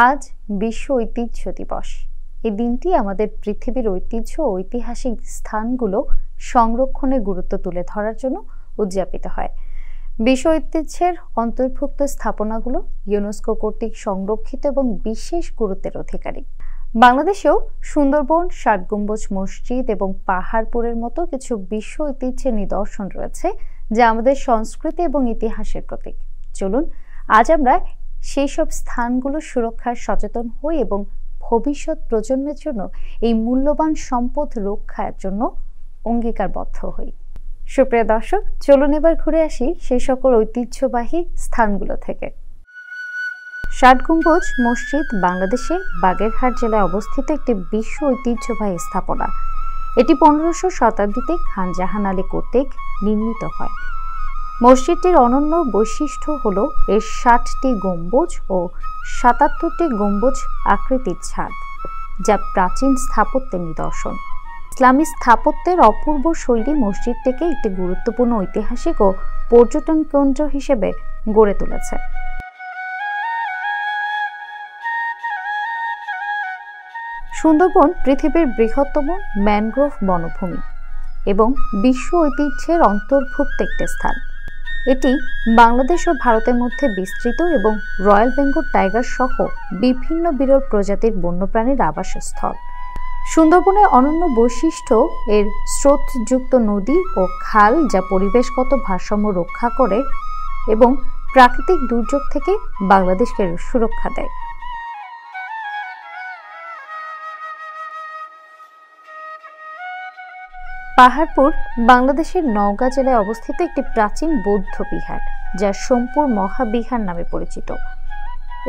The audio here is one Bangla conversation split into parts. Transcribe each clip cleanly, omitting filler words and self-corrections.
আজ বিশ্ব ঐতিহ্য দিবস। এই দিনটি আমাদের পৃথিবীর ঐতিহ্য ও ঐতিহাসিক স্থানগুলো সংরক্ষণের গুরুত্ব তুলে ধরার জন্য উদযাপিত হয়। বিশ্ব ঐতিহ্যের অন্তর্ভুক্ত স্থাপনাগুলো ইউনেস্কো কর্তৃক সংরক্ষিত এবং বিশেষ গুরুত্বের অধিকারী। বাংলাদেশেও সুন্দরবন, ষাট গম্বুজ মসজিদ এবং পাহাড়পুরের মতো কিছু বিশ্ব ঐতিহ্যের নিদর্শন রয়েছে, যা আমাদের সংস্কৃতি এবং ইতিহাসের প্রতীক। চলুন আজ আমরা সেই সব স্থানগুলো সুরক্ষার সচেতন হই এবং ভবিষ্যৎ প্রজন্মের জন্য এই মূল্যবান সম্পদ রক্ষার জন্য অঙ্গীকারবদ্ধ হই। সুপ্রিয় দর্শক, চলুন এবার ঘুরে আসি সেই সকল ঐতিহ্যবাহী স্থানগুলো থেকে। ষাট গম্বুজ মসজিদ বাংলাদেশের বাগেরহাট জেলায় অবস্থিত একটি বিশ্ব ঐতিহ্যবাহী স্থাপনা। এটি 1500 শতাব্দীতে খান জাহান আলী কর্তৃক নির্মিত হয়। মসজিদটির অনন্য বৈশিষ্ট্য হল এর 60টি গম্বুজ ও 77টি গম্বুজ আকৃতির ছাদ, যা প্রাচীন স্থাপত্যের নিদর্শন। ইসলামী স্থাপত্যের অপূর্ব শৈলী মসজিদটিকে একটি গুরুত্বপূর্ণ ঐতিহাসিক ও পর্যটন কেন্দ্র হিসেবে গড়ে তুলেছে। সুন্দরবন পৃথিবীর বৃহত্তম ম্যানগ্রোভ বনভূমি এবং বিশ্ব ঐতিহ্যের অন্তর্ভুক্ত একটি স্থান। এটি বাংলাদেশ ও ভারতের মধ্যে বিস্তৃত এবং রয়্যাল বেঙ্গল টাইগার সহ বিভিন্ন বিরল প্রজাতির বন্যপ্রাণীর আবাসস্থল। সুন্দরবনের অনন্য বৈশিষ্ট্য এর স্রোতযুক্ত নদী ও খাল, যা পরিবেশগত ভারসাম্য রক্ষা করে এবং প্রাকৃতিক দুর্যোগ থেকে বাংলাদেশকে সুরক্ষা দেয়। পাহাড়পুর বাংলাদেশের নওগাঁ জেলায় অবস্থিত একটি প্রাচীন বৌদ্ধ বিহার, যা সোমপুর মহাবিহার নামে পরিচিত।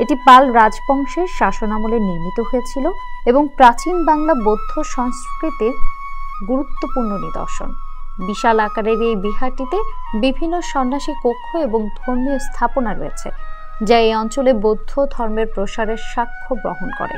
এটি পাল রাজবংশের শাসনামলে নির্মিত হয়েছিল এবং প্রাচীন বাংলা বৌদ্ধ সংস্কৃতির গুরুত্বপূর্ণ নিদর্শন। বিশাল আকারের এই বিহারটিতে বিভিন্ন সন্ন্যাসী কক্ষ এবং ধর্মীয় স্থাপনা রয়েছে, যা এই অঞ্চলে বৌদ্ধ ধর্মের প্রসারের সাক্ষ্য বহন করে।